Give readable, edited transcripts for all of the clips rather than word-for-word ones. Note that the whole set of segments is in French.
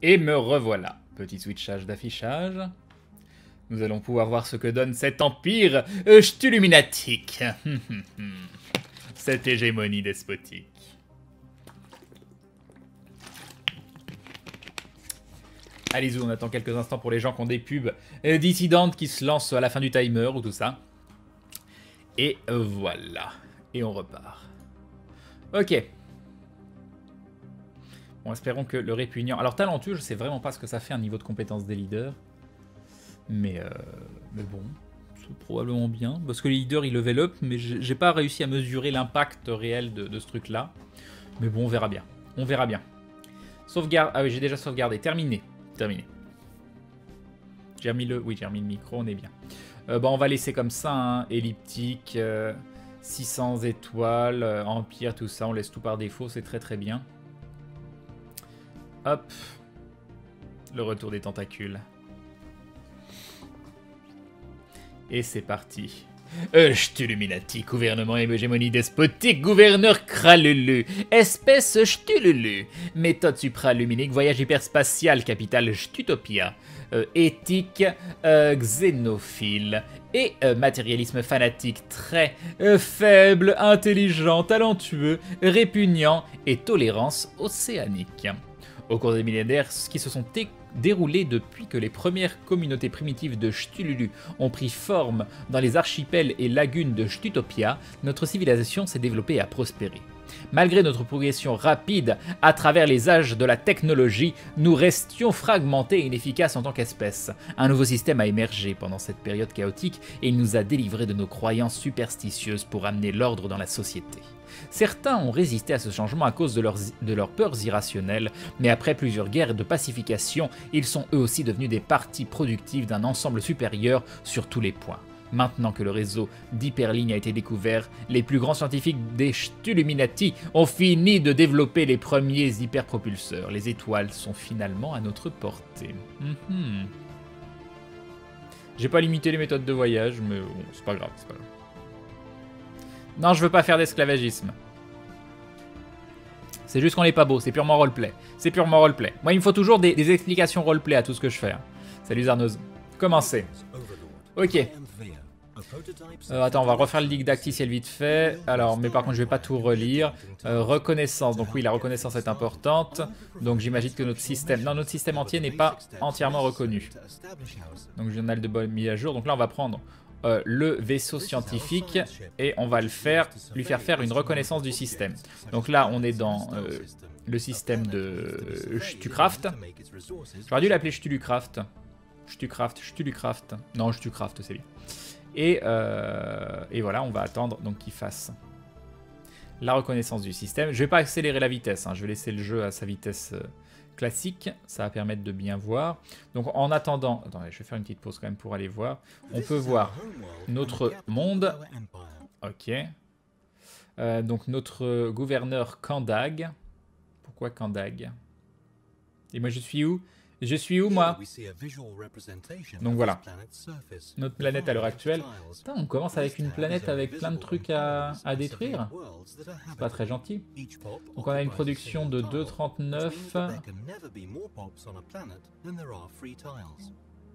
Et me revoilà. Petit switchage d'affichage. Nous allons pouvoir voir ce que donne cet empire stuluminatique. Cette hégémonie despotique. Allez-y, on attend quelques instants pour les gens qui ont des pubs dissidentes qui se lancent à la fin du timer ou tout ça. Et voilà. Et on repart. Ok. Bon, espérons que le répugnant... Alors, talentueux, je sais vraiment pas ce que ça fait un niveau de compétence des leaders. Mais bon, c'est probablement bien. Parce que les leaders, ils level up, mais j'ai pas réussi à mesurer l'impact réel de ce truc-là. Mais bon, on verra bien. On verra bien. Sauvegarde... Ah oui, j'ai déjà sauvegardé. Terminé. Terminé. J'ai remis le... Oui, j'ai remis le micro, on est bien. Bon, on va laisser comme ça, hein, elliptique, 600 étoiles, empire, tout ça. On laisse tout par défaut, c'est très très bien. Hop. Le retour des tentacules. Et c'est parti. Stuluminati, gouvernement et hégémonie despotique, gouverneur cralulu, espèce stululu, méthode supraluminique, voyage hyperspatial, capitale Stutopia, éthique xénophile et matérialisme fanatique très faible, intelligent, talentueux, répugnant et tolérance océanique. Au cours des millénaires qui se sont déroulés depuis que les premières communautés primitives de Stululu ont pris forme dans les archipels et lagunes de Stutopia, notre civilisation s'est développée et a prospéré. Malgré notre progression rapide à travers les âges de la technologie, nous restions fragmentés et inefficaces en tant qu'espèce. Un nouveau système a émergé pendant cette période chaotique et il nous a délivrés de nos croyances superstitieuses pour amener l'ordre dans la société. Certains ont résisté à ce changement à cause de leurs peurs irrationnelles, mais après plusieurs guerres de pacification, ils sont eux aussi devenus des parties productives d'un ensemble supérieur sur tous les points. Maintenant que le réseau d'hyperlignes a été découvert, les plus grands scientifiques des Stuluminati ont fini de développer les premiers hyperpropulseurs. Les étoiles sont finalement à notre portée. J'ai pas limité les méthodes de voyage, mais bon, c'est pas grave, c'est pas grave. Non, je veux pas faire d'esclavagisme. C'est juste qu'on est pas beau, c'est purement roleplay. C'est purement roleplay. Moi, il me faut toujours des explications roleplay à tout ce que je fais. Salut Zarnoz. Commencez. Ok. Attends, on va refaire le didacticiel vite fait. Alors, mais par contre, je vais pas tout relire. Reconnaissance. Donc oui, la reconnaissance est importante. Donc j'imagine que notre système... Non, notre système entier n'est pas entièrement reconnu. Donc journal de bonne mise à jour. Donc là, on va prendre... le vaisseau scientifique et on va lui faire faire une reconnaissance du système. Donc là on est dans le système de Stucraft. J'aurais dû l'appeler Stulucraft. Stulucraft. Non, Stucraft c'est bien. Et voilà, on va attendre donc qu'il fasse la reconnaissance du système. Je vais pas accélérer la vitesse, hein. Je vais laisser le jeu à sa vitesse classique, ça va permettre de bien voir. Donc en attendant, attendez, je vais faire une petite pause quand même pour aller voir. On peut voir notre monde. Ok. Donc notre gouverneur Kandag. Pourquoi Kandag? Et moi je suis où? Je suis où moi? Donc voilà. Notre planète à l'heure actuelle. Putain, on commence avec une planète avec plein de trucs à détruire. C'est pas très gentil. Donc on a une production de 2,39.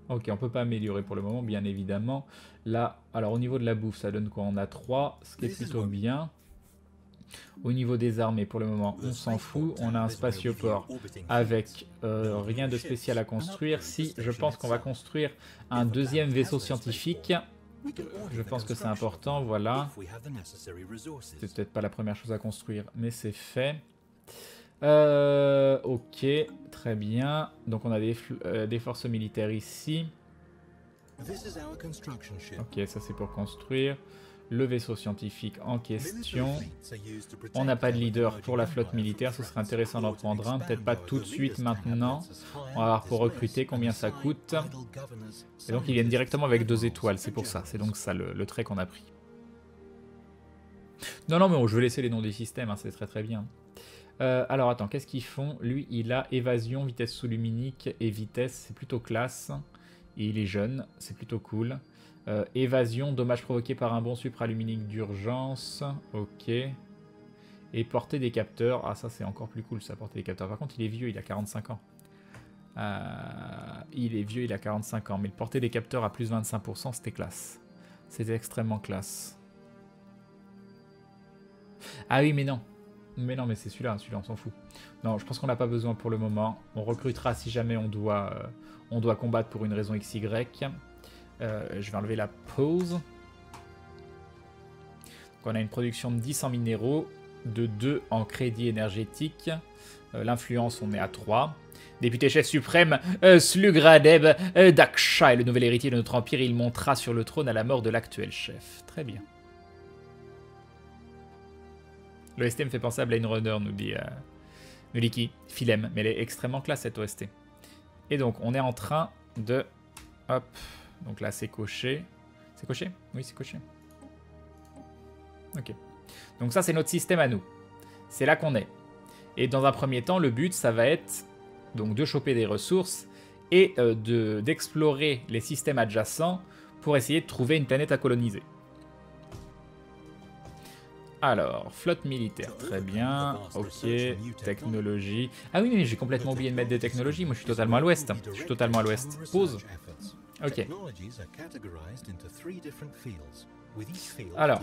Ok, on peut pas améliorer pour le moment, bien évidemment. Là, alors au niveau de la bouffe, ça donne quoi? On a 3, ce qui est plutôt bien. Au niveau des armées, pour le moment, on s'en fout. On a un spatioport avec rien de spécial à construire. Si, je pense qu'on va construire un deuxième vaisseau scientifique. Je pense que c'est important, voilà. C'est peut-être pas la première chose à construire, mais c'est fait. Ok, très bien. Donc on a des forces militaires ici. Ok, ça c'est pour construire. Le vaisseau scientifique en question. On n'a pas de leader pour la flotte militaire, ce serait intéressant d'en prendre un. Peut-être pas tout de suite maintenant. On va voir pour recruter combien ça coûte. Et donc ils viennent directement avec 2 étoiles, c'est pour ça. C'est donc ça le trait qu'on a pris. Non, non, mais bon, je vais laisser les noms des systèmes, hein, c'est très très bien. Alors attends, qu'est-ce qu'ils font? Lui, il a évasion, vitesse sous-luminique et vitesse, c'est plutôt classe. Et il est jeune, c'est plutôt cool. Évasion, dommage provoqué par un bond supraluminique d'urgence. Ok. Et porter des capteurs. Ah, ça c'est encore plus cool, ça, porter des capteurs. Par contre, il est vieux, il a 45 ans. Il est vieux, il a 45 ans. Mais le porter des capteurs à plus 25%, c'était classe. C'était extrêmement classe. Ah oui, mais non. Mais non, mais c'est celui-là, celui-là, on s'en fout. Non, je pense qu'on n'a pas besoin pour le moment. On recrutera si jamais on doit combattre pour une raison XY. Je vais enlever la pause. Donc on a une production de 10 en minéraux, de 2 en crédit énergétique. L'influence, on est à 3. Député chef suprême, Slugradeb Daksha est le nouvel héritier de notre empire. Il montera sur le trône à la mort de l'actuel chef. Très bien. L'OST me fait penser à Blade Runner, nous dit qui Philem, mais elle est extrêmement classe cette OST. Et donc, on est en train de... Hop, donc là, c'est coché. C'est coché? Oui, c'est coché. Ok. Donc ça, c'est notre système à nous. C'est là qu'on est. Et dans un premier temps, le but, ça va être donc de choper des ressources et d'explorer les systèmes adjacents pour essayer de trouver une planète à coloniser. Alors, flotte militaire, très bien. Ok, technologie. Ah oui, mais j'ai complètement oublié de mettre des technologies. Moi, je suis totalement à l'ouest. Je suis totalement à l'ouest. Pause. Ok. Alors,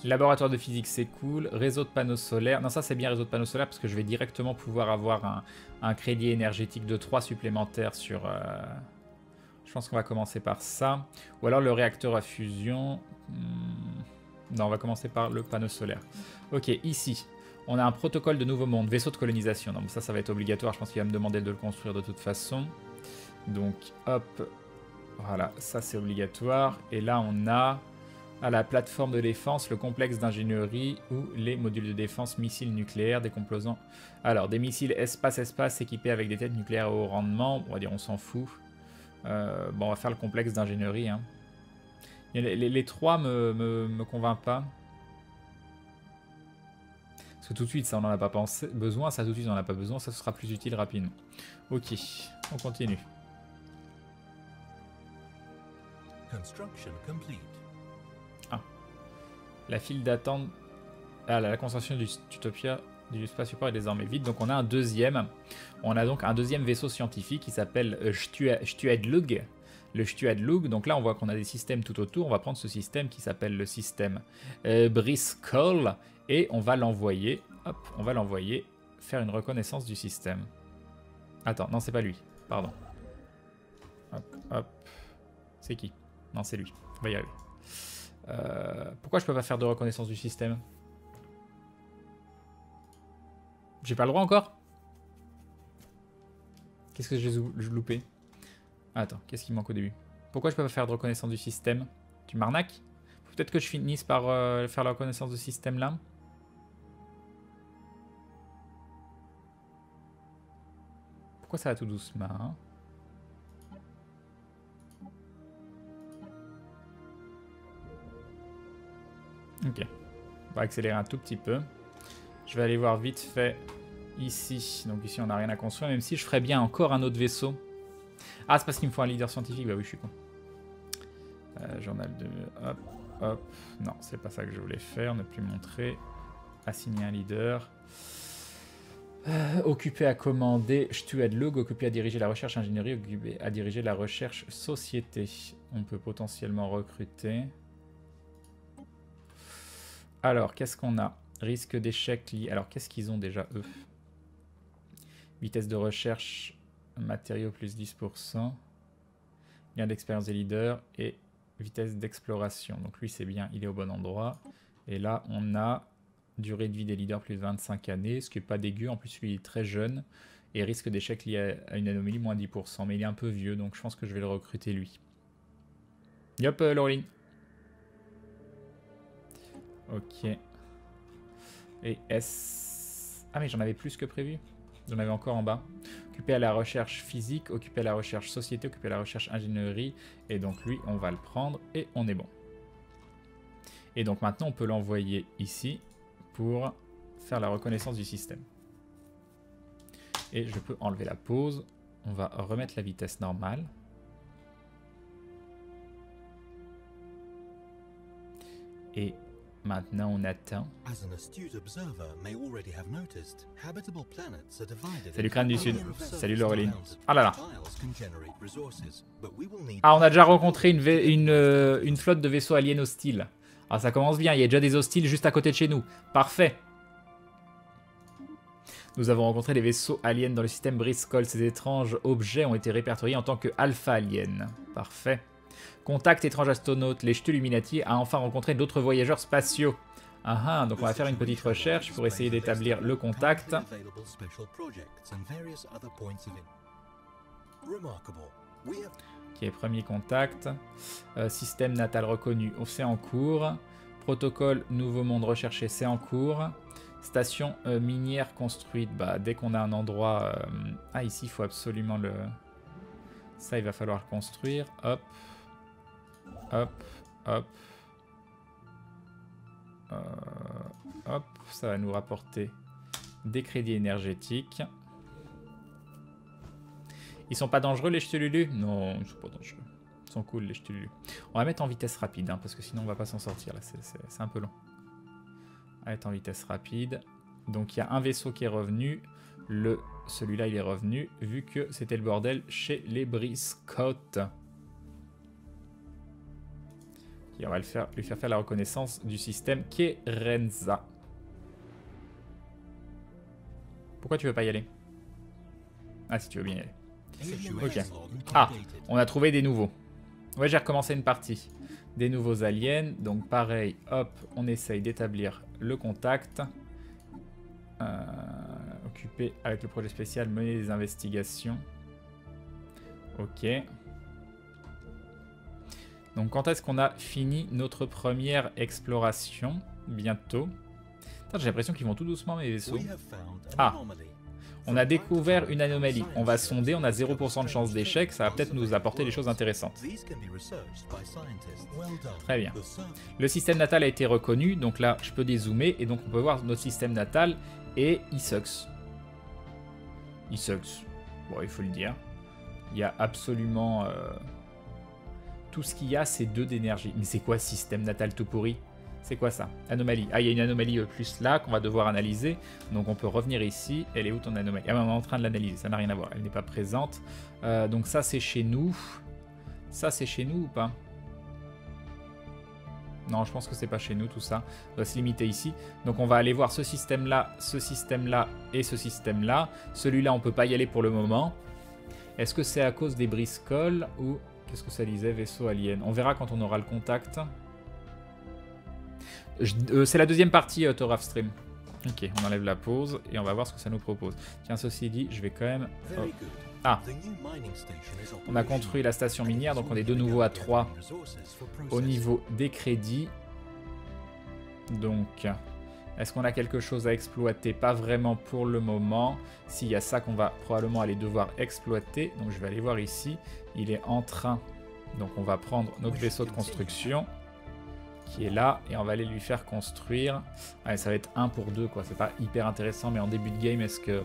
laboratoire de physique, c'est cool. Réseau de panneaux solaires. Non, ça, c'est bien réseau de panneaux solaires parce que je vais directement pouvoir avoir un crédit énergétique de 3 supplémentaires sur... Je pense qu'on va commencer par ça. Ou alors le réacteur à fusion... Non, on va commencer par le panneau solaire. Ok, ici, on a un protocole de nouveau monde, vaisseau de colonisation. Donc ça va être obligatoire. Je pense qu'il va me demander de le construire de toute façon. Donc, hop, voilà, ça c'est obligatoire. Et là, on a à la plateforme de défense le complexe d'ingénierie ou les modules de défense, missiles nucléaires, des composants. Alors, des missiles espace-espace équipés avec des têtes nucléaires à haut rendement. On va dire, on s'en fout. Bon, on va faire le complexe d'ingénierie, hein. Les 3 me convainquent pas. Parce que tout de suite, ça on n'en a pas besoin. Ça tout de suite, on n'en a pas besoin. Ça, ce sera plus utile rapidement. Ok, on continue. Ah. La file d'attente... Ah, la construction du Utopia du space support est désormais vide. Donc on a un deuxième. On a donc un deuxième vaisseau scientifique qui s'appelle Stuadlug. Le Stuadlug, donc là on voit qu'on a des systèmes tout autour, on va prendre ce système qui s'appelle le système Briscoe et on va l'envoyer, hop, on va l'envoyer faire une reconnaissance du système. Attends, non c'est pas lui, pardon. Hop, hop, c'est qui? Non c'est lui, on va y arriver. Pourquoi je peux pas faire de reconnaissance du système? J'ai pas le droit encore? Qu'est-ce que j'ai loupé? Attends, qu'est-ce qui manque au début? Pourquoi je peux pas faire de reconnaissance du système? Tu m'arnaques? Peut-être que je finisse par faire la reconnaissance du système là. Pourquoi ça va tout doucement, hein? Ok. On va accélérer un tout petit peu. Je vais aller voir vite fait ici. Donc ici on n'a rien à construire, même si je ferais bien encore un autre vaisseau. Ah, c'est parce qu'il me faut un leader scientifique. Bah oui, je suis con. Journal de... Hop, hop. Non, c'est pas ça que je voulais faire. Ne plus montrer. Assigner un leader. Occupé à commander Stuadlug. Occupé à diriger la recherche ingénierie. Occupé à diriger la recherche société. On peut potentiellement recruter. Alors, qu'est-ce qu'on a? Risque d'échec lié... Alors, qu'est-ce qu'ils ont déjà, eux? Vitesse de recherche... Matériaux plus 10%. Lien d'expérience des leaders et vitesse d'exploration. Donc lui c'est bien, il est au bon endroit. Et là on a durée de vie des leaders plus 25 années, ce qui n'est pas dégueu. En plus lui il est très jeune. Et risque d'échec lié à une anomalie moins 10%. Mais il est un peu vieux donc je pense que je vais le recruter lui. Yop Laureline. Ok. Et S... Ah mais j'en avais plus que prévu. J'en avais encore en bas. Occupé à la recherche physique, occupé à la recherche société, occupé à la recherche ingénierie. Et donc lui, on va le prendre et on est bon. Et donc maintenant, on peut l'envoyer ici pour faire la reconnaissance du système. Et je peux enlever la pause. On va remettre la vitesse normale. Et Maintenant, on attend. Salut Crâne du Sud. Salut Laureline. Ah là là. Ah, on a déjà rencontré une flotte de vaisseaux aliens hostiles. Ah, ça commence bien. Il y a déjà des hostiles juste à côté de chez nous. Parfait. Nous avons rencontré des vaisseaux aliens dans le système Briscoe. Ces étranges objets ont été répertoriés en tant que Alpha Alien. Parfait. Contact étrange astronaute. Les Ch'tuluminati a enfin rencontré d'autres voyageurs spatiaux. Ah ah, donc on va faire une petite recherche pour essayer d'établir le contact. Ok, premier contact. Système natal reconnu, c'est en cours. Protocole Nouveau Monde recherché, c'est en cours. Station minière construite, bah, dès qu'on a un endroit... Ah, ici, il faut absolument le... Ça, il va falloir le construire. Hop. Hop. Hop. Hop. Ça va nous rapporter des crédits énergétiques. Ils sont pas dangereux, les Ch'tululu? Non, ils sont pas dangereux. Ils sont cool, les Ch'tululu. On va mettre en vitesse rapide, hein, parce que sinon, on va pas s'en sortir. Là, c'est un peu long. On va être en vitesse rapide. Donc il y a un vaisseau qui est revenu. Celui-là il est revenu vu que c'était le bordel chez les Briscoe. Et on va lui faire faire la reconnaissance du système Kerenza. Pourquoi tu veux pas y aller? Ah si tu veux bien y aller. Ok. Ah, on a trouvé des nouveaux. Ouais, j'ai recommencé une partie. Des nouveaux aliens. Donc pareil, hop, on essaye d'établir le contact. Occupé avec le projet spécial, mener des investigations. Ok. Donc quand est-ce qu'on a fini notre première exploration? Bientôt. J'ai l'impression qu'ils vont tout doucement mes vaisseaux. Ah, on a découvert une anomalie. On va sonder, on a 0% de chance d'échec. Ça va peut-être nous apporter des choses intéressantes. Très bien. Le système natal a été reconnu. Donc là, je peux dézoomer. Et donc on peut voir notre système natal. Et il sucks. Il sucks. Bon, il faut le dire. Il y a absolument... tout ce qu'il y a, c'est 2 d'énergie. Mais c'est quoi ce système natal tout pourri? C'est quoi ça? Anomalie. Ah, il y a une anomalie plus là qu'on va devoir analyser. Donc on peut revenir ici. Elle est où ton anomalie? Ah, on est en train de l'analyser. Ça n'a rien à voir. Elle n'est pas présente. Donc ça, c'est chez nous. Ça, c'est chez nous ou pas? Non, je pense que c'est pas chez nous tout ça. On doit se limiter ici. Donc on va aller voir ce système-là et ce système-là. Celui-là, on peut pas y aller pour le moment. Est-ce que c'est à cause des Briscoe ou... Qu'est-ce que ça disait? Vaisseau alien. On verra quand on aura le contact. C'est la deuxième partie, Toraf Stream. Ok, on enlève la pause et on va voir ce que ça nous propose. Tiens, ceci dit, je vais quand même... Oh. Ah, on a construit la station minière, donc on est de nouveau à 3 au niveau des crédits. Donc, est-ce qu'on a quelque chose à exploiter? Pas vraiment pour le moment. S'il y a ça qu'on va probablement aller devoir exploiter. Donc je vais aller voir ici. Il est en train. Donc on va prendre notre vaisseau de construction qui est là et on va aller lui faire construire. Allez, ça va être 1 pour 2 quoi. C'est pas hyper intéressant, mais en début de game, est-ce que...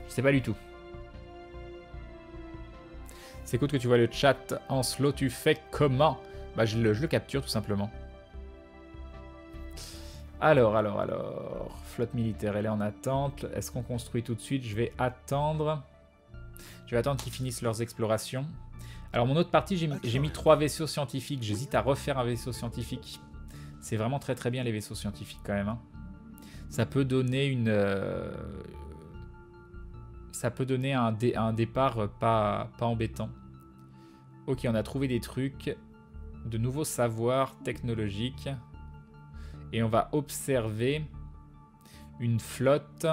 Je sais pas du tout. C'est cool que tu vois le chat en slow. Tu fais comment? Bah je le capture tout simplement. Alors. Flotte militaire, elle est en attente. Est-ce qu'on construit tout de suite? Je vais attendre. Je vais attendre qu'ils finissent leurs explorations. Alors mon autre partie, j'ai mis 3 vaisseaux scientifiques. J'hésite à refaire un vaisseau scientifique. C'est vraiment très très bien les vaisseaux scientifiques quand même. Hein. Ça peut donner une... Ça peut donner un départ pas embêtant. Ok, on a trouvé des trucs. De nouveaux savoirs technologiques. Et on va observer une flotte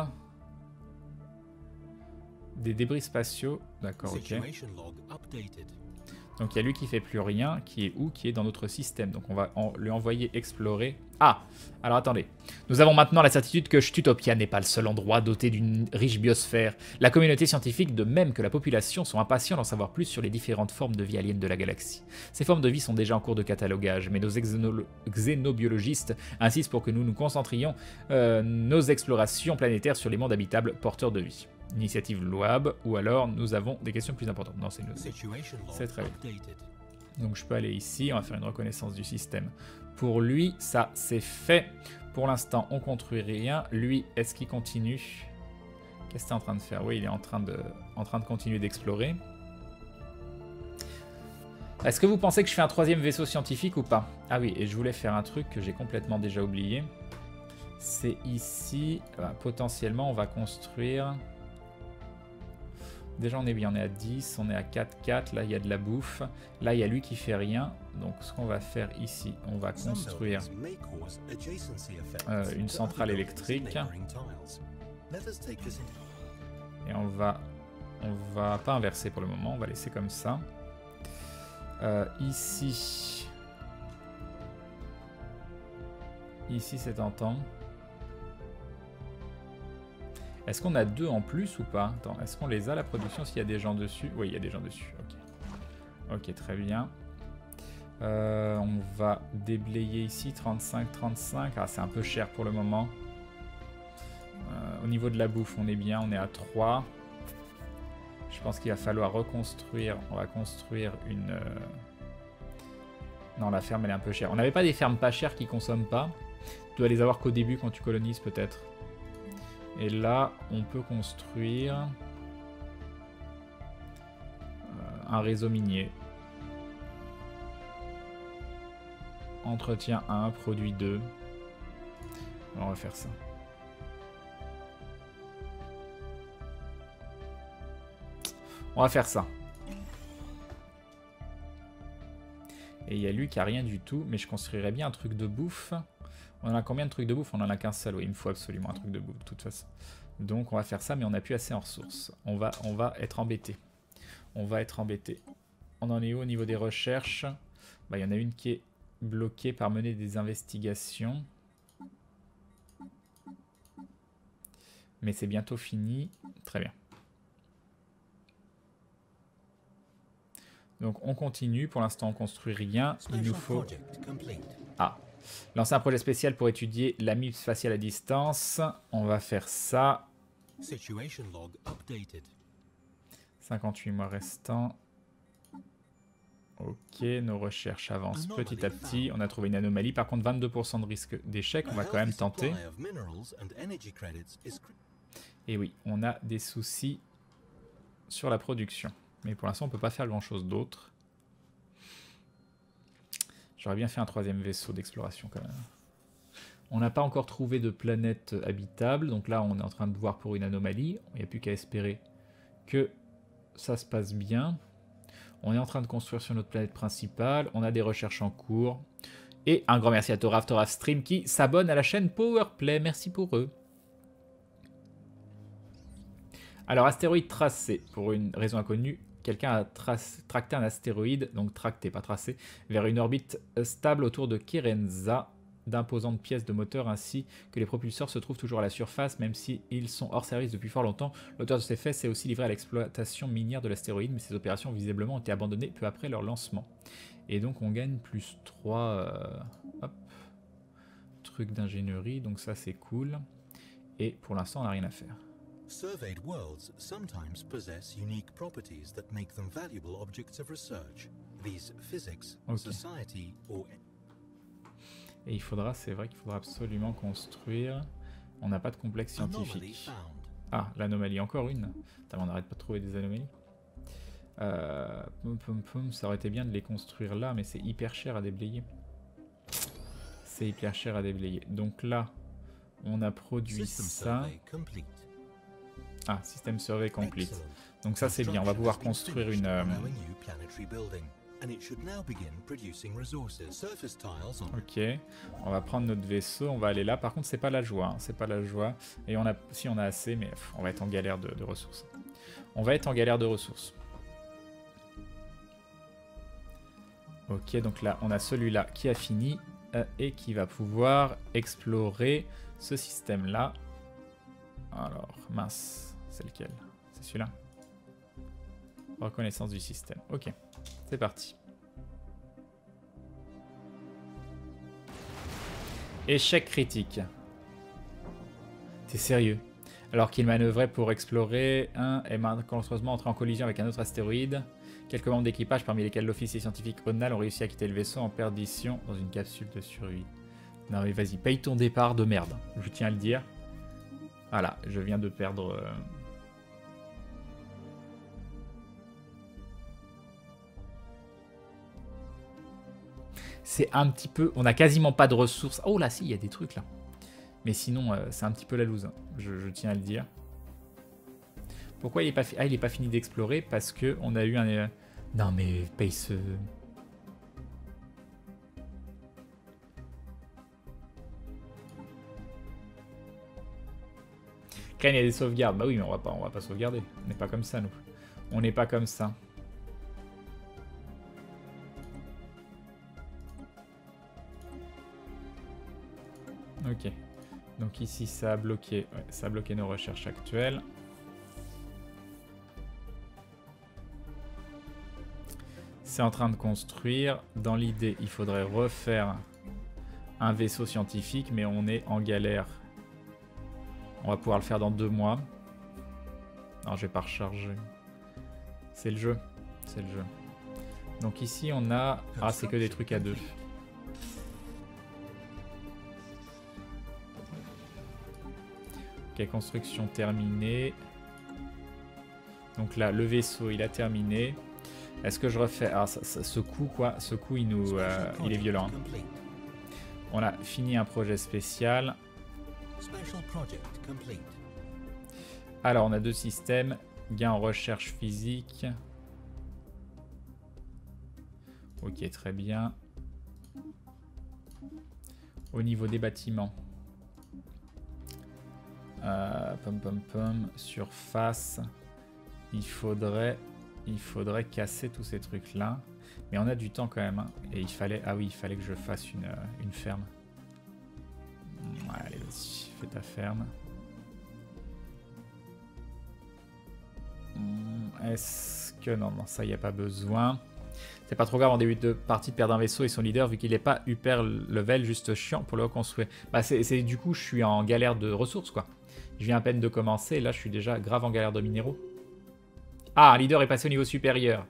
des débris spatiaux. D'accord, ok. Donc il y a lui qui fait plus rien, qui est où? Qui est dans notre système. Donc on va lui envoyer explorer. Ah, alors attendez. Nous avons maintenant la certitude que Ch'tutopia n'est pas le seul endroit doté d'une riche biosphère. La communauté scientifique, de même que la population, sont impatients d'en savoir plus sur les différentes formes de vie aliens de la galaxie. Ces formes de vie sont déjà en cours de catalogage, mais nos xénobiologistes insistent pour que nous nous concentrions nos explorations planétaires sur les mondes habitables porteurs de vie. Initiative louable, ou alors nous avons des questions plus importantes. Non, c'est très bien. Donc je peux aller ici, on va faire une reconnaissance du système pour lui, ça c'est fait. Pour l'instant, on construit rien. Lui, est-ce qu'il continue? Qu'est-ce que tu es en train de faire? Oui, il est en train de continuer d'explorer. Est-ce que vous pensez que je fais un 3e vaisseau scientifique ou pas? Ah oui, et je voulais faire un truc que j'ai complètement déjà oublié. C'est ici, potentiellement, on va construire... Déjà, on est bien, on est à 10, on est à 4-4. Là, il y a de la bouffe. Là, il y a lui qui fait rien. Donc, ce qu'on va faire ici, on va construire une centrale électrique. Et on va pas inverser pour le moment, on va laisser comme ça. Ici, c'est tentant. Est-ce qu'on a 2 en plus ou pas? Attends, est-ce qu'on les a la production s'il y a des gens dessus? Oui, il y a des gens dessus. Ok, très bien. On va déblayer ici 35. Ah, c'est un peu cher pour le moment. Au niveau de la bouffe, on est bien, on est à 3. Je pense qu'il va falloir reconstruire. On va construire une... Non, la ferme, elle est un peu chère. On n'avait pas des fermes pas chères qui consomment pas. Tu dois les avoir qu'au début quand tu colonises peut-être. Et là, on peut construire un réseau minier. Entretien 1, produit 2. Alors, on va faire ça. On va faire ça. Et il y a lui qui a rien du tout, mais je construirais bien un truc de bouffe. On en a combien de trucs de bouffe? On en a qu'un seul, oui, il me faut absolument un truc de bouffe de toute façon. Donc on va faire ça, mais on n'a plus assez en ressources. On va être embêté. On va être embêté. On en est où au niveau des recherches? Bah, il y en a une qui est bloquée par mener des investigations. Mais c'est bientôt fini. Très bien. Donc on continue, pour l'instant on construit rien, il nous faut... Ah, lancer un projet spécial pour étudier la MIP spatiale à distance, on va faire ça. 58 mois restants. Ok, nos recherches avancent petit à petit, on a trouvé une anomalie, par contre 22% de risque d'échec, on va quand même tenter. Et oui, on a des soucis sur la production. Mais pour l'instant, on ne peut pas faire grand-chose d'autre. J'aurais bien fait un 3e vaisseau d'exploration quand même. On n'a pas encore trouvé de planète habitable. Donc là, on est en train de voir pour une anomalie. Il n'y a plus qu'à espérer que ça se passe bien. On est en train de construire sur notre planète principale. On a des recherches en cours. Et un grand merci à Toraf Stream qui s'abonne à la chaîne Powerplay. Merci pour eux. Alors, astéroïde tracé. Pour une raison inconnue, quelqu'un a tracté un astéroïde, donc tracté, pas tracé, vers une orbite stable autour de Kerenza. D'imposantes pièces de moteur ainsi que les propulseurs se trouvent toujours à la surface, même s'ils sont hors service depuis fort longtemps. L'auteur de ces faits s'est aussi livré à l'exploitation minière de l'astéroïde, mais ces opérations visiblement ont été abandonnées peu après leur lancement. Et donc on gagne plus 3 trucs d'ingénierie, donc ça c'est cool. Et pour l'instant on n'a rien à faire. Surveyed worlds sometimes possess unique properties that make them valuable objects of research. These physics, society or... Et il faudra, c'est vrai qu'il faudra absolument construire. On n'a pas de complexe scientifique. Ah, l'anomalie, encore une. Putain, on n'arrête pas de trouver des anomalies. Ça aurait été bien de les construire là, mais c'est hyper cher à déblayer. C'est hyper cher à déblayer. Donc là, on a produit ça. Ah, système survey complete. Donc ça c'est bien, on va pouvoir construire une... Ok, on va prendre notre vaisseau, on va aller là. Par contre c'est pas la joie, hein. C'est pas la joie. Et on a, si on a assez, mais on va être en galère de ressources. On va être en galère de ressources. Ok, donc là on a celui-là qui a fini et qui va pouvoir explorer ce système-là. Alors, mince, c'est lequel? C'est celui-là. Reconnaissance du système. Ok, c'est parti. Échec critique. T'es sérieux? Alors qu'il manœuvrait pour explorer un et malheureusement entré en collision avec un autre astéroïde. Quelques membres d'équipage, parmi lesquels l'officier scientifique Odnal, ont réussi à quitter le vaisseau en perdition dans une capsule de survie. Non mais vas-y, paye ton départ de merde, je tiens à le dire. Voilà, je viens de perdre... C'est un petit peu... On a quasiment pas de ressources. Oh là, si, il y a des trucs là. Mais sinon, c'est un petit peu la loose, hein. Je tiens à le dire. Pourquoi il est pas, il est pas fini d'explorer? Parce que on a eu un... Non mais paye ce... Quand il y a des sauvegardes, bah oui, mais on va pas sauvegarder. On n'est pas comme ça, nous. On n'est pas comme ça. Ok. Donc ici, ça a bloqué, ouais, ça a bloqué nos recherches actuelles. C'est en train de construire. Dans l'idée, il faudrait refaire un vaisseau scientifique, mais on est en galère. On va pouvoir le faire dans 2 mois. Alors, je vais pas recharger. C'est le jeu. C'est le jeu. Donc ici, on a... Ah, c'est que des trucs à 2. Ok, construction terminée. Donc là, le vaisseau, il a terminé. Est-ce que je refais... Ah, ce coup, quoi. Ce coup, il nous... il est violent. Hein. On a fini un projet spécial. Alors, on a 2 systèmes. Gain en recherche physique. Ok, très bien. Au niveau des bâtiments. Surface. Il faudrait casser tous ces trucs-là. Mais on a du temps quand même. Hein. Et il fallait... Ah oui, il fallait que je fasse une ferme. Ouais, allez, vas-y, fais ta ferme. Est-ce que... Non, ça, il n'y a pas besoin. C'est pas trop grave en début de partie de perdre un vaisseau et son leader, vu qu'il n'est pas hyper level, juste chiant pour le reconstruire. Bah, du coup, je suis en galère de ressources, quoi. Je viens à peine de commencer, et là, je suis déjà grave en galère de minéraux. Ah, un leader est passé au niveau supérieur.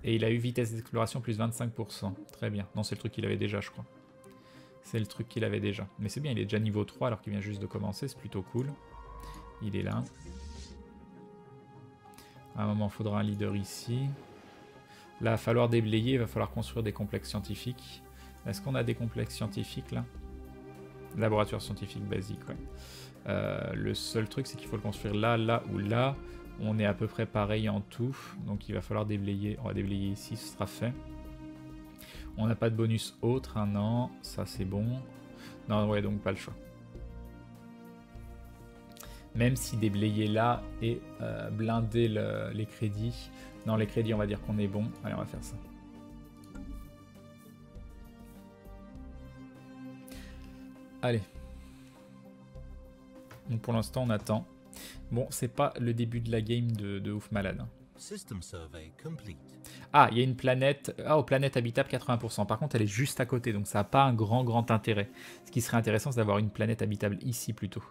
Et il a eu vitesse d'exploration plus 25%. Très bien. Non, c'est le truc qu'il avait déjà, je crois. C'est le truc qu'il avait déjà. Mais c'est bien, il est déjà niveau 3 alors qu'il vient juste de commencer. C'est plutôt cool. Il est là. À un moment, il faudra un leader ici. Là, il va falloir déblayer. Il va falloir construire des complexes scientifiques. Est-ce qu'on a des complexes scientifiques, là? Laboratoire scientifique basique, ouais. Le seul truc, c'est qu'il faut le construire là, là ou là. On est à peu près pareil en tout. Donc, il va falloir déblayer. On va déblayer ici, ce sera fait. On n'a pas de bonus autre, hein, non. Ça, c'est bon. Non, ouais, donc pas le choix. Même si déblayer là et blinder les crédits. Non, les crédits, on va dire qu'on est bon. Allez, on va faire ça. Allez. Donc pour l'instant, on attend. Bon, c'est pas le début de la game de ouf malade. Ah, il y a une planète. Ah, aux planètes habitables 80%. Par contre, elle est juste à côté, donc ça n'a pas un grand intérêt. Ce qui serait intéressant, c'est d'avoir une planète habitable ici plutôt.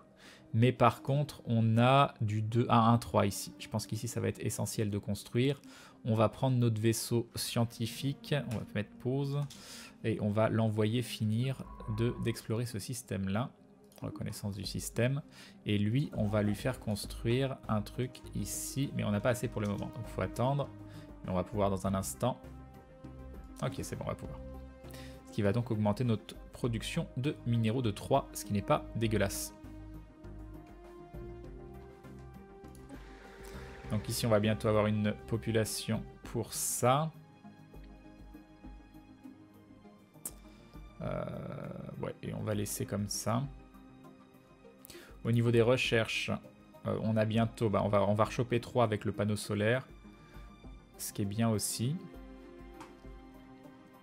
Mais par contre, on a du 2 à 1, 3 ici. Je pense qu'ici, ça va être essentiel de construire. On va prendre notre vaisseau scientifique. On va mettre pause. Et on va l'envoyer finir d'explorer ce système-là. Reconnaissance du système. Et lui, on va lui faire construire un truc ici. Mais on n'a pas assez pour le moment. Donc, il faut attendre. Mais on va pouvoir dans un instant. Ok, c'est bon, on va pouvoir. Ce qui va donc augmenter notre production de minéraux de 3. Ce qui n'est pas dégueulasse. Donc ici, on va bientôt avoir une population pour ça. Ouais, et on va laisser comme ça. Au niveau des recherches, on a bientôt... Bah, on va rechoper 3 avec le panneau solaire. Ce qui est bien aussi.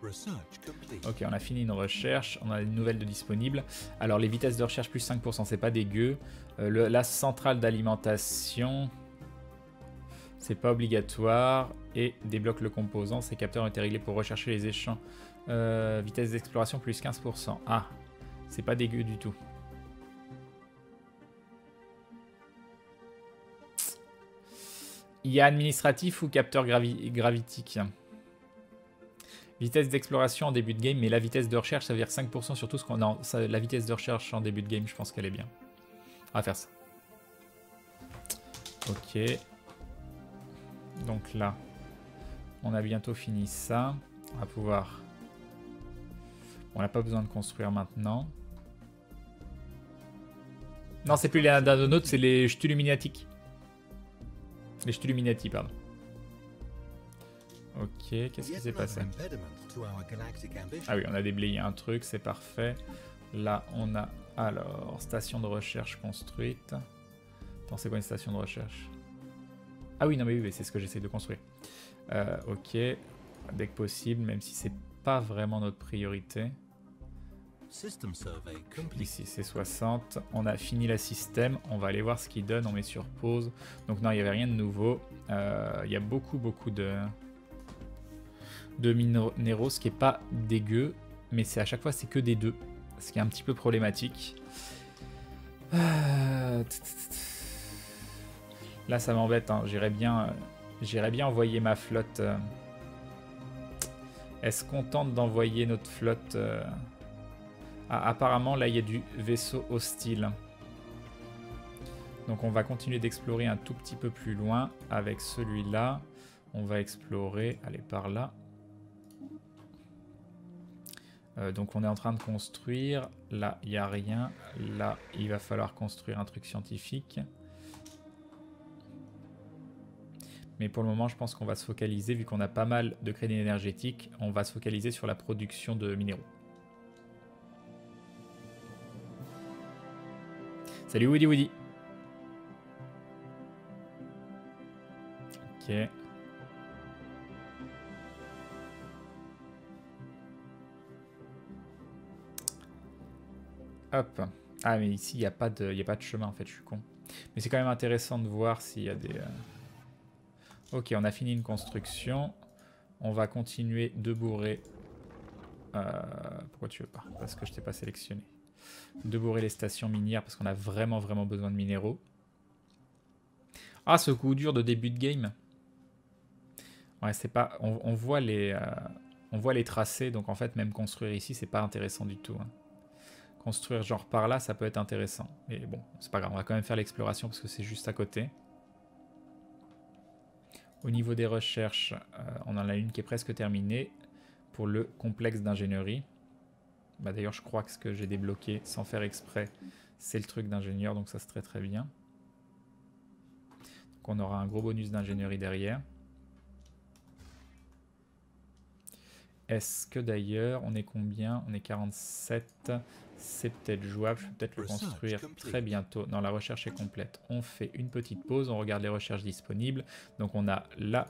Ok, on a fini nos recherches. On a une nouvelle de disponible. Alors, les vitesses de recherche plus 5%, c'est pas dégueu. La centrale d'alimentation... C'est pas obligatoire. Et débloque le composant. Ces capteurs ont été réglés pour rechercher les échanges. Vitesse d'exploration plus 15%. Ah, c'est pas dégueu du tout. Il y a administratif ou capteur gravitique. Vitesse d'exploration en début de game, mais la vitesse de recherche, ça veut dire 5% sur tout ce qu'on... Non, ça, la vitesse de recherche en début de game, je pense qu'elle est bien. On va faire ça. Ok. Donc là, on a bientôt fini ça. On va pouvoir... On n'a pas besoin de construire maintenant. Non, c'est plus les Anadonautes, c'est les Ch'tuluminatiques. Les Ch'tuluminati, pardon. Ok, qu'est-ce qui s'est passé? Ah oui, on a déblayé un truc, c'est parfait. Là, on a alors station de recherche construite. Attends, c'est quoi une station de recherche? Ah oui, non mais oui, c'est ce que j'essaie de construire. Ok, dès que possible, même si c'est pas vraiment notre priorité. Ici, c'est 60. On a fini la système. On va aller voir ce qu'il donne. On met sur pause. Donc non, il n'y avait rien de nouveau. Il y a beaucoup de minéraux, ce qui est pas dégueu, mais c'est à chaque fois c'est que des 2, ce qui est un petit peu problématique. Là ça m'embête, hein. J'irais bien envoyer ma flotte. Est-ce qu'on tente d'envoyer notre flotte apparemment là il y a du vaisseau hostile. Donc on va continuer d'explorer un tout petit peu plus loin avec celui-là. On va explorer, allez par là. Donc on est en train de construire, là il n'y a rien, là il va falloir construire un truc scientifique. Mais pour le moment je pense qu'on va se focaliser, vu qu'on a pas mal de crédits énergétiques, on va se focaliser sur la production de minéraux. Salut Woody Woody. Ok. Hop. Ah mais ici il n'y a pas de chemin en fait, je suis con. Mais c'est quand même intéressant de voir s'il y a des... Ok, on a fini une construction. On va continuer de bourrer... Pourquoi tu veux pas? Parce que je t'ai pas sélectionné. De bourrer les stations minières parce qu'on a vraiment besoin de minéraux. Ah, ce coup dur de début de game. Ouais, c'est pas... On voit les tracés, donc en fait même construire ici c'est pas intéressant du tout. Hein. Construire genre par là, ça peut être intéressant. Mais bon, c'est pas grave, on va quand même faire l'exploration parce que c'est juste à côté. Au niveau des recherches, on en a une qui est presque terminée pour le complexe d'ingénierie. Bah, d'ailleurs, je crois que ce que j'ai débloqué sans faire exprès, c'est le truc d'ingénieur, donc ça c'est très bien. Donc on aura un gros bonus d'ingénierie derrière. Est-ce que d'ailleurs, on est combien? On est 47. C'est peut-être jouable, je peux peut-être le construire très bientôt. Non, la recherche est complète. On fait une petite pause, on regarde les recherches disponibles. Donc on a là...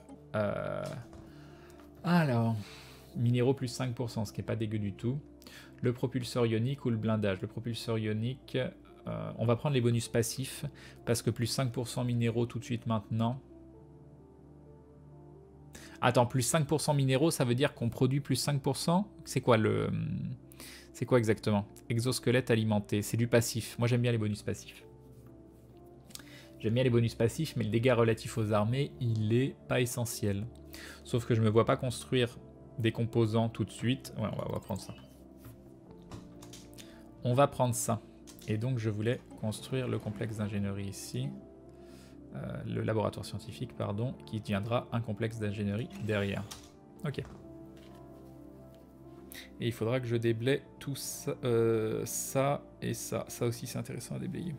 Alors, minéraux plus 5%, ce qui n'est pas dégueu du tout. Le propulseur ionique ou le blindage. Le propulseur ionique, on va prendre les bonus passifs, parce que plus 5% minéraux tout de suite maintenant. Attends, plus 5% minéraux, ça veut dire qu'on produit plus 5%? C'est quoi le... C'est quoi exactement? Exosquelette alimenté, c'est du passif. Moi j'aime bien les bonus passifs. J'aime bien les bonus passifs, mais le dégât relatif aux armées, il est pas essentiel. Sauf que je me vois pas construire des composants tout de suite. Ouais, on va prendre ça. On va prendre ça. Et donc je voulais construire le complexe d'ingénierie ici. Le laboratoire scientifique, pardon, qui deviendra un complexe d'ingénierie derrière. Ok. Et il faudra que je déblaye tout ça, ça et ça. Ça aussi c'est intéressant à déblayer.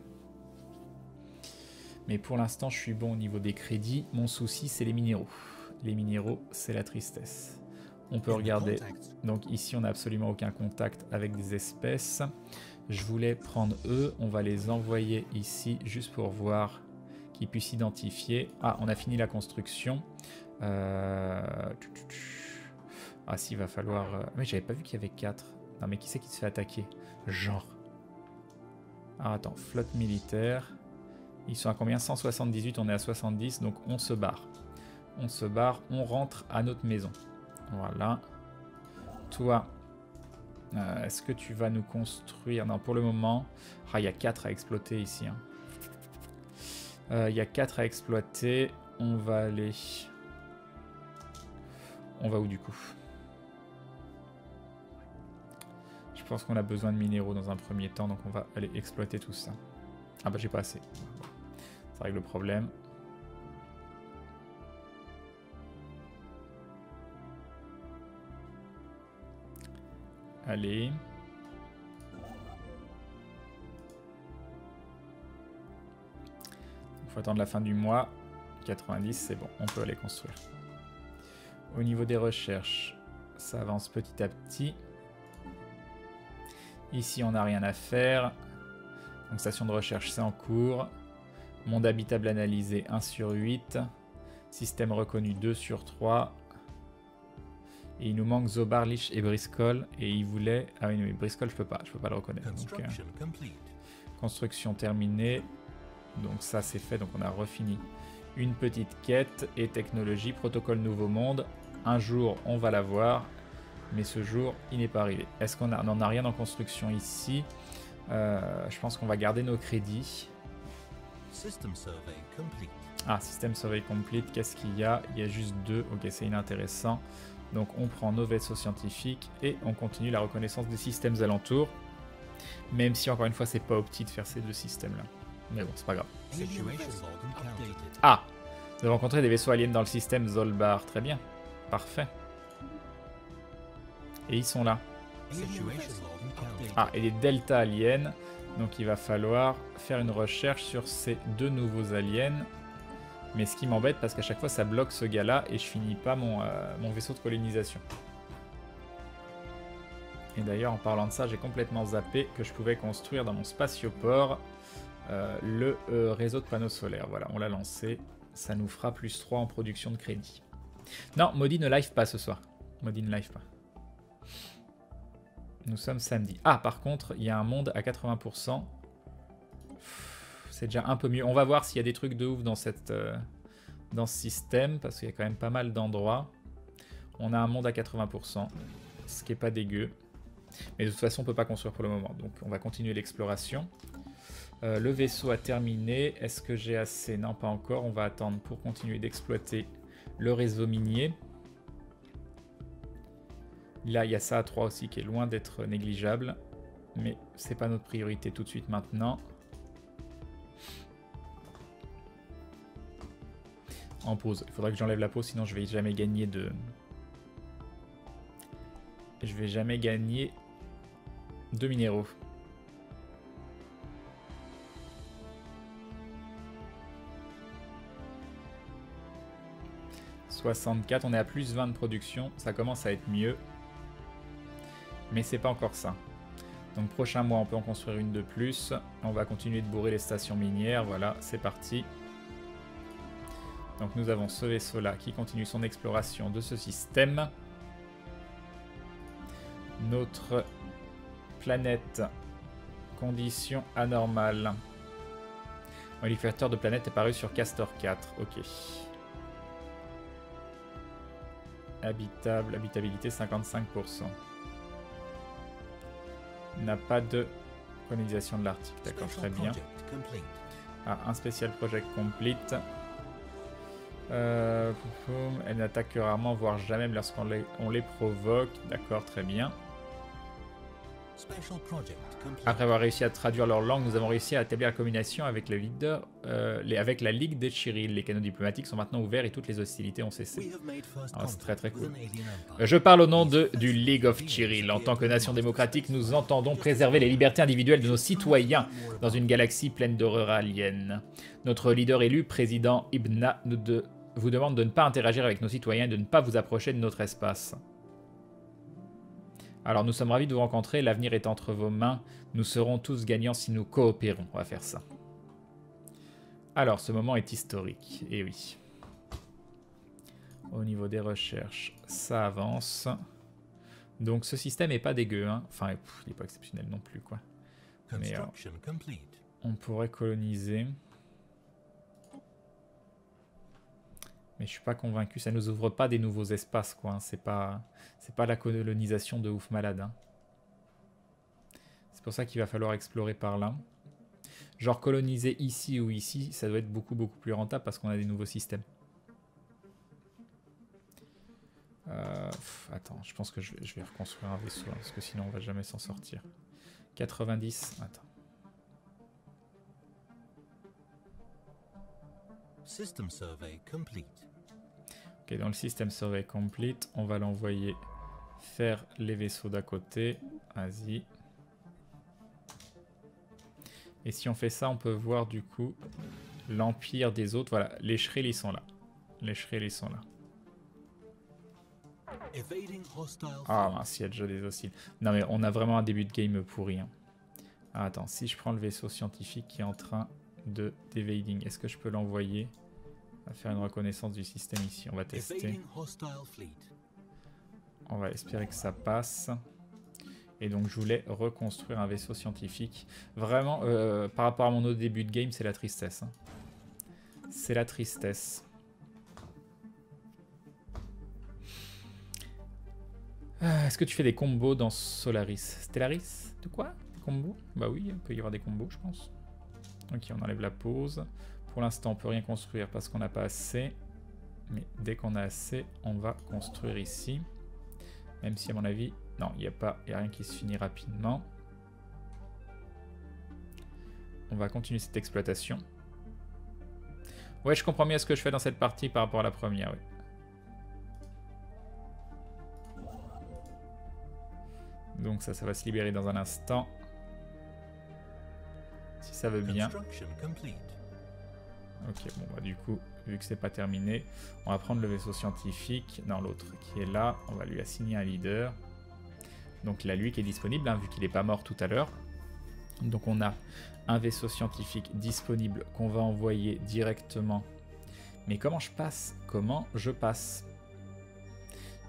Mais pour l'instant je suis bon au niveau des crédits. Mon souci c'est les minéraux. Les minéraux c'est la tristesse. On peut regarder. Donc ici on n'a absolument aucun contact avec des espèces. Je voulais prendre eux. On va les envoyer ici juste pour voir qu'ils puissent identifier. Ah, on a fini la construction. Ah si, il va falloir... Mais j'avais pas vu qu'il y avait 4. Non mais qui c'est qui se fait attaquer? Genre. Ah attends, flotte militaire. Ils sont à combien? 178, on est à 70, donc on se barre. On se barre, on rentre à notre maison. Voilà. Toi, est-ce que tu vas nous construire? Non, pour le moment... Ah, il y a 4 à exploiter ici. Il y a 4 à exploiter. On va aller... On va où du coup? Je pense qu'on a besoin de minéraux dans un premier temps, donc on va aller exploiter tout ça. Ah bah j'ai pas assez. Ça règle le problème. Allez. Il faut attendre la fin du mois. 90, c'est bon, on peut aller construire. Au niveau des recherches, ça avance petit à petit. Ici, on n'a rien à faire. Donc, station de recherche, c'est en cours. Monde habitable analysé, 1 sur 8. Système reconnu, 2 sur 3. Et il nous manque Zobar, Lich et Briscoe. Et il voulait... Ah oui, mais Briscoe, je peux pas le reconnaître. Donc, construction terminée. Donc ça, c'est fait. Donc on a refini une petite quête. Et technologie, protocole Nouveau Monde. Un jour, on va l'avoir. Mais ce jour, il n'est pas arrivé. Est-ce qu'on n'en a rien en construction ici? Je pense qu'on va garder nos crédits. Ah, System Survey Complete, qu'est-ce qu'il y a? Il y a juste 2. Ok, c'est inintéressant. Donc on prend nos vaisseaux scientifiques et on continue la reconnaissance des systèmes alentours. Même si, encore une fois, c'est pas opti de faire ces 2 systèmes-là. Mais bon, c'est pas grave. Ah! Nous avons rencontré des vaisseaux aliens dans le système Zolbar. Très bien. Parfait. Et ils sont là. Ah, et des delta aliens. Donc il va falloir faire une recherche sur ces 2 nouveaux aliens. Mais ce qui m'embête, parce qu'à chaque fois ça bloque ce gars-là et je finis pas mon vaisseau de colonisation. Et d'ailleurs, en parlant de ça, j'ai complètement zappé que je pouvais construire dans mon spatioport le réseau de panneaux solaires. Voilà, on l'a lancé. Ça nous fera plus 3 en production de crédit. Non, Maudit ne live pas ce soir. Maudit ne live pas. Nous sommes samedi. Ah, par contre, il y a un monde à 80%. C'est déjà un peu mieux. On va voir s'il y a des trucs de ouf dans ce système, parce qu'il y a quand même pas mal d'endroits. On a un monde à 80%, ce qui est pas dégueu. Mais de toute façon, on peut pas construire pour le moment. Donc, on va continuer l'exploration. Le vaisseau a terminé. Est-ce que j'ai assez? Non, pas encore. On va attendre pour continuer d'exploiter le réseau minier. Là, il y a ça à 3 aussi qui est loin d'être négligeable. Mais c'est pas notre priorité tout de suite maintenant. En pause. Il faudra que j'enlève la pause, sinon je vais jamais gagner de... Je vais jamais gagner de minéraux. « 64, on est à plus 20 de production, ça commence à être mieux. Mais c'est pas encore ça. Donc prochain mois, on peut en construire une de plus. On va continuer de bourrer les stations minières. Voilà, c'est parti. Donc nous avons ce vaisseau-là qui continue son exploration de ce système. Notre planète, conditions anormales. Modificateur de planète est paru sur Castor 4. Ok. Habitable, habitabilité 55%. N'a pas de colonisation de l'Arctique. D'accord, très bien. Ah, un spécial project complete. Elle n'attaque que rarement, voire jamais lorsqu'on les provoque. D'accord, très bien. Après avoir réussi à traduire leur langue, nous avons réussi à établir la communication avec le leader, avec la Ligue de Chiril. Les canaux diplomatiques sont maintenant ouverts et toutes les hostilités ont cessé. C'est très très cool. Je parle au nom du League of Chiril. En tant que nation démocratique, nous entendons préserver les libertés individuelles de nos citoyens dans une galaxie pleine d'horreurs aliens. Notre leader élu, président Ibna, vous demande de ne pas interagir avec nos citoyens et de ne pas vous approcher de notre espace. Alors nous sommes ravis de vous rencontrer, l'avenir est entre vos mains, nous serons tous gagnants si nous coopérons, on va faire ça. Alors ce moment est historique, et oui. Au niveau des recherches, ça avance. Donc ce système est pas dégueu, hein. Enfin il n'est pas exceptionnel non plus quoi. Mais on pourrait coloniser. Mais je suis pas convaincu, ça nous ouvre pas des nouveaux espaces quoi, hein. C'est pas la colonisation de ouf malade. Hein. C'est pour ça qu'il va falloir explorer par là. Genre coloniser ici ou ici, ça doit être beaucoup plus rentable parce qu'on a des nouveaux systèmes. Attends, je pense que je vais reconstruire un vaisseau, hein, parce que sinon on va jamais s'en sortir. 90, attends. System survey complete. Ok, dans le system survey complete, on va l'envoyer faire les vaisseaux d'à côté. Vas-y. Et si on fait ça, on peut voir du coup l'empire des autres. Voilà, les Shrill, ils sont là. Les Shrill, ils sont là. Ah mince, il y a déjà des hostiles. Non mais on a vraiment un début de game pourri. Hein. Ah, attends, si je prends le vaisseau scientifique qui est en train de d'evading, est-ce que je peux l'envoyer à faire une reconnaissance du système ici? On va tester. On va espérer que ça passe. Et donc je voulais reconstruire un vaisseau scientifique. Vraiment, par rapport à mon autre début de game, c'est la tristesse. Hein. C'est la tristesse. Est-ce que tu fais des combos dans Solaris? Stellaris? De quoi? Des combos? Bah oui, il peut y avoir des combos, je pense. Ok, on enlève la pause. Pour l'instant, on peut rien construire parce qu'on n'a pas assez. Mais dès qu'on a assez, on va construire ici. Même si à mon avis, non, il n'y a rien qui se finit rapidement. On va continuer cette exploitation. Ouais, je comprends mieux ce que je fais dans cette partie par rapport à la première, oui. Donc ça va se libérer dans un instant. Si ça veut bien. Ok, bon bah du coup, vu que c'est pas terminé, on va prendre le vaisseau scientifique, non l'autre qui est là, on va lui assigner un leader. Donc là, lui qui est disponible, hein, vu qu'il n'est pas mort tout à l'heure. Donc on a un vaisseau scientifique disponible qu'on va envoyer directement. Mais comment je passe? Comment je passe?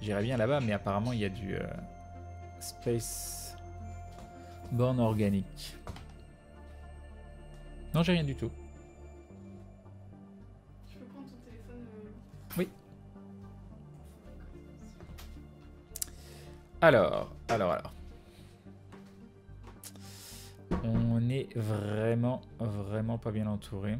J'irais bien là-bas, mais apparemment il y a du Space Born organique. Non, j'ai rien du tout. Je peux prendre ton téléphone Oui. Alors. On est vraiment pas bien entouré.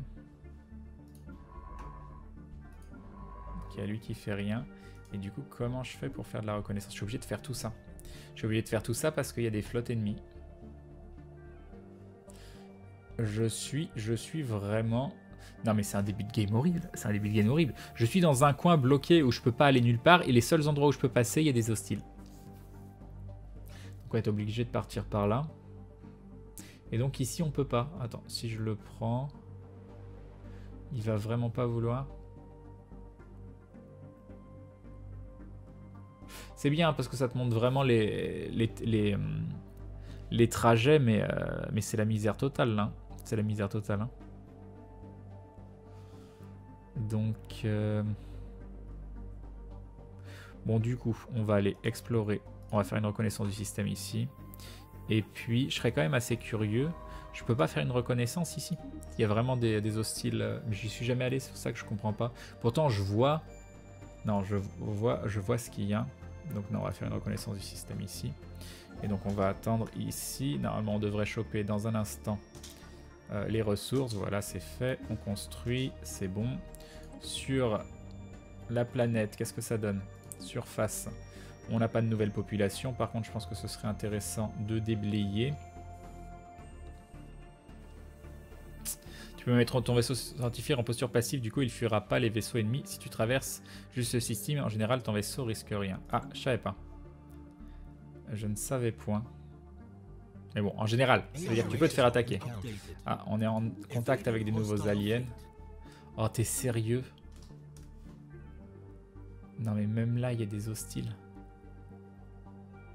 Il y a lui qui fait rien. Et du coup, comment je fais pour faire de la reconnaissance? Je suis obligé de faire tout ça. Je suis obligé de faire tout ça parce qu'il y a des flottes ennemies. Je suis vraiment... Non mais c'est un début de game horrible. C'est un début de game horrible. Je suis dans un coin bloqué où je peux pas aller nulle part. Et les seuls endroits où je peux passer, il y a des hostiles. Donc on va être obligé de partir par là. Et donc ici on peut pas. Attends, si je le prends... Il va vraiment pas vouloir. C'est bien parce que ça te montre vraiment les trajets, mais c'est la misère totale là. C'est la misère totale. Hein. Donc... Bon du coup, on va aller explorer. On va faire une reconnaissance du système ici. Et puis, je serais quand même assez curieux. Je peux pas faire une reconnaissance ici. Il y a vraiment des hostiles. Mais j'y suis jamais allé, c'est pour ça que je comprends pas. Pourtant, je vois... Non, je vois ce qu'il y a. Donc non, on va faire une reconnaissance du système ici. Et donc on va attendre ici. Normalement, on devrait choper dans un instant les ressources. Voilà, c'est fait. On construit, c'est bon. Sur la planète, qu'est-ce que ça donne? Surface. On n'a pas de nouvelle population. Par contre, je pense que ce serait intéressant de déblayer. Tu peux mettre ton vaisseau scientifique en posture passive, du coup il ne fuira pas les vaisseaux ennemis. Si tu traverses juste ce système, en général ton vaisseau risque rien. Ah, je savais pas. Je ne savais point. Mais bon, en général, ça veut dire que tu peux te faire attaquer. Ah, on est en contact avec des nouveaux aliens. Oh, t'es sérieux? Non mais même là, il y a des hostiles.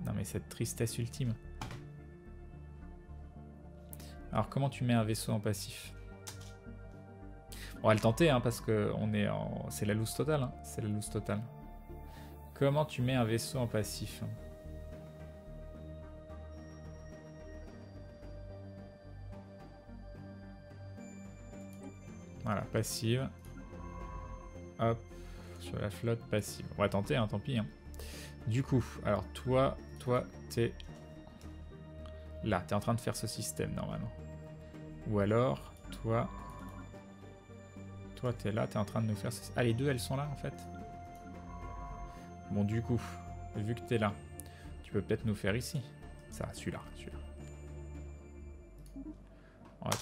Non mais cette tristesse ultime. Alors comment tu mets un vaisseau en passif? On va le tenter, hein, parce que c'est la loose totale. Hein. C'est la loose totale. Comment tu mets un vaisseau en passif? Voilà, passive. Hop, sur la flotte passive. On va tenter, hein, tant pis. Hein. Du coup, alors toi, t'es là. T'es en train de faire ce système, normalement. Ou alors, toi, t'es là, t'es en train de nous faire... Ah, les deux, elles sont là, en fait. Bon, du coup, vu que t'es là, tu peux peut-être nous faire ici. Ça, celui-là. On va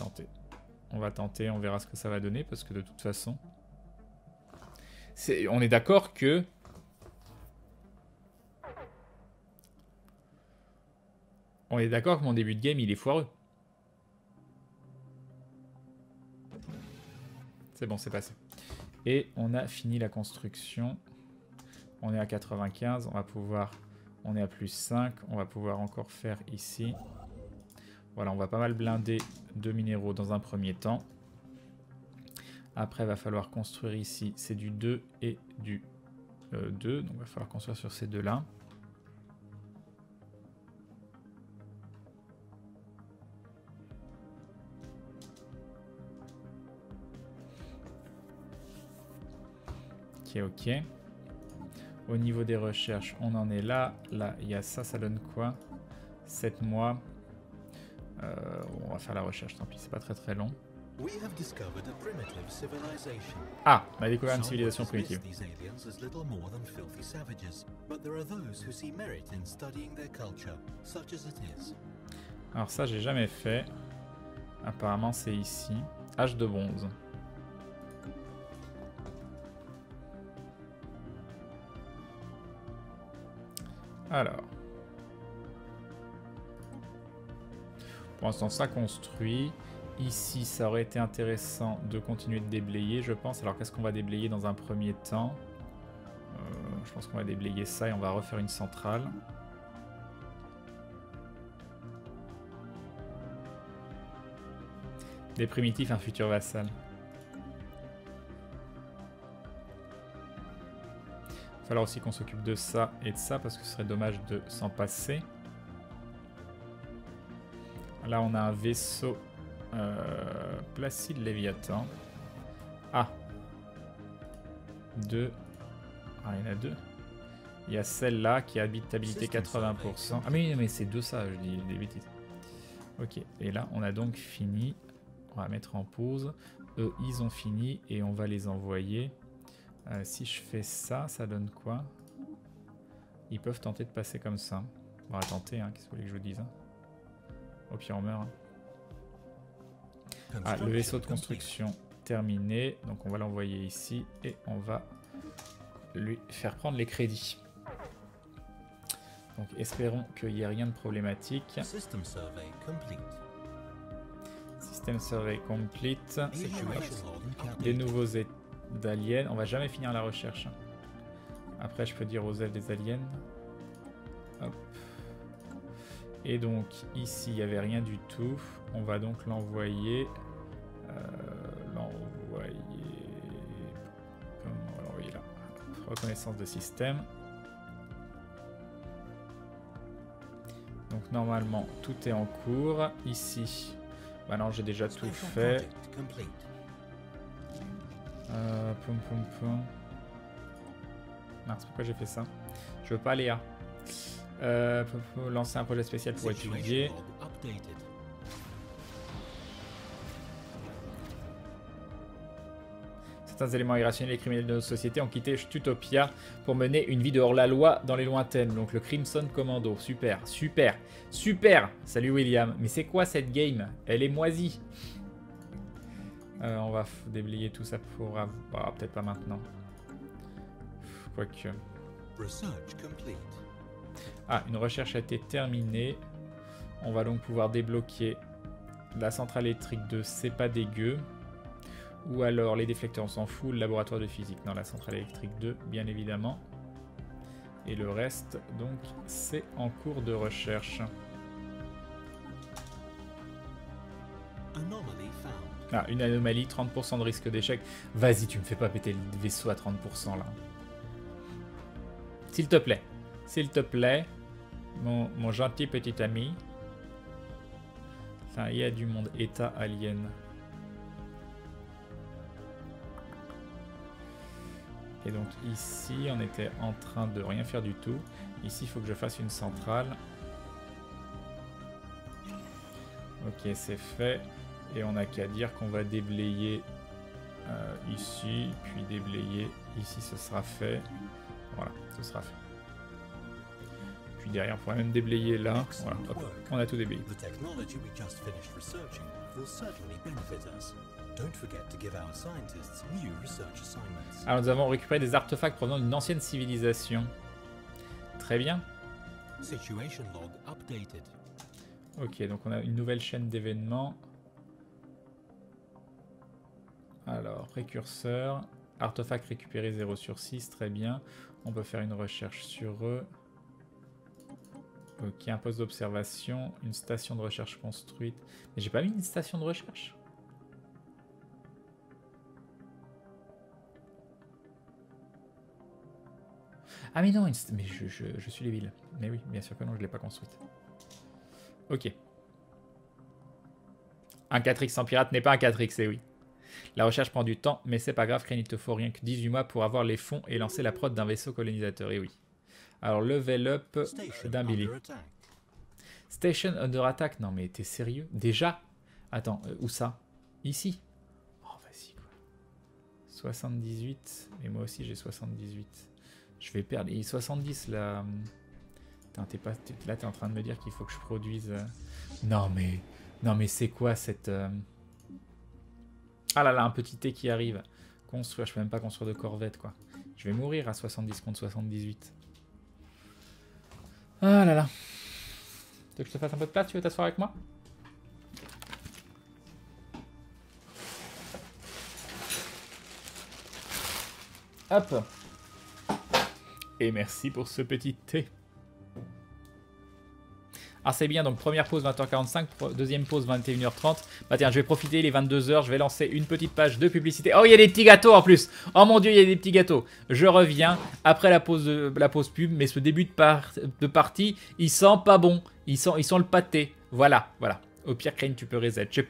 tenter. On verra ce que ça va donner, parce que de toute façon... on est d'accord que... On est d'accord que mon début de game, il est foireux. C'est bon, c'est passé. Et on a fini la construction. On est à 95, on va pouvoir... On est à plus 5, on va pouvoir encore faire ici. Voilà, on va pas mal blinder de minéraux dans un premier temps. Après, il va falloir construire ici. C'est du 2 et du 2. Donc, il va falloir construire sur ces deux-là. Ok. Au niveau des recherches, on en est là. Là, il y a ça, ça donne quoi? 7 mois. On va faire la recherche, tant pis, c'est pas très long. Ah, on a découvert une civilisation primitive. Alors ça, j'ai jamais fait. Apparemment, c'est ici. Âge de bronze. Alors. Pour l'instant, ça construit. Ici, ça aurait été intéressant de continuer de déblayer, je pense. Alors, qu'est-ce qu'on va déblayer dans un premier temps? Je pense qu'on va déblayer ça et on va refaire une centrale. Des primitifs, un futur vassal. Il va falloir aussi qu'on s'occupe de ça et de ça parce que ce serait dommage de s'en passer. Là, on a un vaisseau Placide Léviathan. Ah. 2. Ah, il y en a 2. Il y a celle-là qui a habitabilité 80%. Ah mais c'est de ça, je dis des bêtises. Ok, et là, on a donc fini. On va mettre en pause. Eux, ils ont fini et on va les envoyer. Si je fais ça, ça donne quoi? Ils peuvent tenter de passer comme ça. On va tenter, hein. Qu'est-ce que vous voulez que je vous dise, hein? Au pire, on meurt. Hein. Ah, le vaisseau de construction terminé. Donc, on va l'envoyer ici et on va lui faire prendre les crédits. Donc, espérons qu'il n'y ait rien de problématique. System survey complete. Des nouveaux d'aliens. On va jamais finir la recherche. Après, je peux dire aux ailes des aliens. Hop. Et donc ici il n'y avait rien du tout. On va donc l'envoyer. Comment on va l'envoyer là? Reconnaissance de système. Donc normalement tout est en cours. Ici, bah non, j'ai déjà tout fait. Mince, pourquoi j'ai fait ça? Je veux pas aller à. Lancer un projet spécial pour étudier. Certains éléments irrationnels et criminels de notre société ont quitté Utopia pour mener une vie de hors-la-loi dans les lointaines. Donc le Crimson Commando. Super, super, super. Salut William. Mais c'est quoi cette game? Elle est moisie. On va déblayer tout ça pour avoir... Bah, peut-être pas maintenant. Quoique... Ah, une recherche a été terminée. On va donc pouvoir débloquer la centrale électrique 2, c'est pas dégueu. Ou alors les déflecteurs, on s'en fout. Le laboratoire de physique, non, la centrale électrique 2, bien évidemment. Et le reste, donc, c'est en cours de recherche. Ah, une anomalie, 30% de risque d'échec. Vas-y, tu me fais pas péter le vaisseau à 30% là. S'il te plaît. S'il te plaît. Mon gentil petit ami. Enfin, il y a du monde. État alien. Et donc ici, on était en train de rien faire du tout. Ici, il faut que je fasse une centrale. Ok, c'est fait. Et on n'a qu'à dire qu'on va déblayer ici, puis déblayer ici, ce sera fait. Voilà, ce sera fait. Puis derrière, on pourrait même déblayer là. Voilà, hop, on a tout déblayé. Alors nous avons récupéré des artefacts provenant d'une ancienne civilisation. Très bien. Ok, donc on a une nouvelle chaîne d'événements. Alors, précurseur, artefact récupéré 0 sur 6, très bien. On peut faire une recherche sur eux. Ok, un poste d'observation, une station de recherche construite. Mais j'ai pas mis une station de recherche? Ah mais non, mais je suis débile. Mais oui, bien sûr que non, je l'ai pas construite. Ok. Un 4X sans pirate n'est pas un 4X, et oui. La recherche prend du temps, mais c'est pas grave, Crane, il te faut rien que 18 mois pour avoir les fonds et lancer la prod d'un vaisseau colonisateur, et oui. Alors, level up d'un Billy. Station under attack? Non mais t'es sérieux? Déjà? Attends, où ça? Ici? Oh, vas-y, quoi. 78, et moi aussi j'ai 78. Je vais perdre. Et 70 là. Putain, là t'es en train de me dire qu'il faut que je produise. Non mais c'est quoi cette. Ah là là, un petit T qui arrive. Construire, je peux même pas construire de corvette quoi. Je vais mourir à 70 contre 78. Ah là là. Tu veux que je te fasse un peu de place? Tu veux t'asseoir avec moi? Hop. Et merci pour ce petit thé. Ah c'est bien, donc première pause 20h45, deuxième pause 21h30. Bah tiens, je vais profiter, il est 22h, je vais lancer une petite page de publicité. Oh, il y a des petits gâteaux en plus. Oh mon dieu, il y a des petits gâteaux. Je reviens après la pause pub, mais ce début de partie, il sent pas bon. Il sent le pâté. Voilà. Au pire, Crane, tu peux reset. Je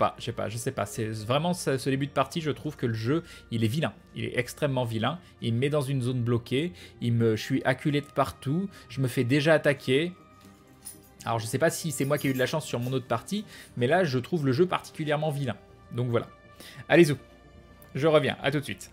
sais pas. C'est vraiment ce début de partie, je trouve que le jeu, il est vilain. Il est extrêmement vilain. Il me met dans une zone bloquée. Je suis acculé de partout. Je me fais déjà attaquer. Alors, je sais pas si c'est moi qui ai eu de la chance sur mon autre partie, mais là, je trouve le jeu particulièrement vilain. Donc voilà. Allez, zou. Je reviens. À tout de suite.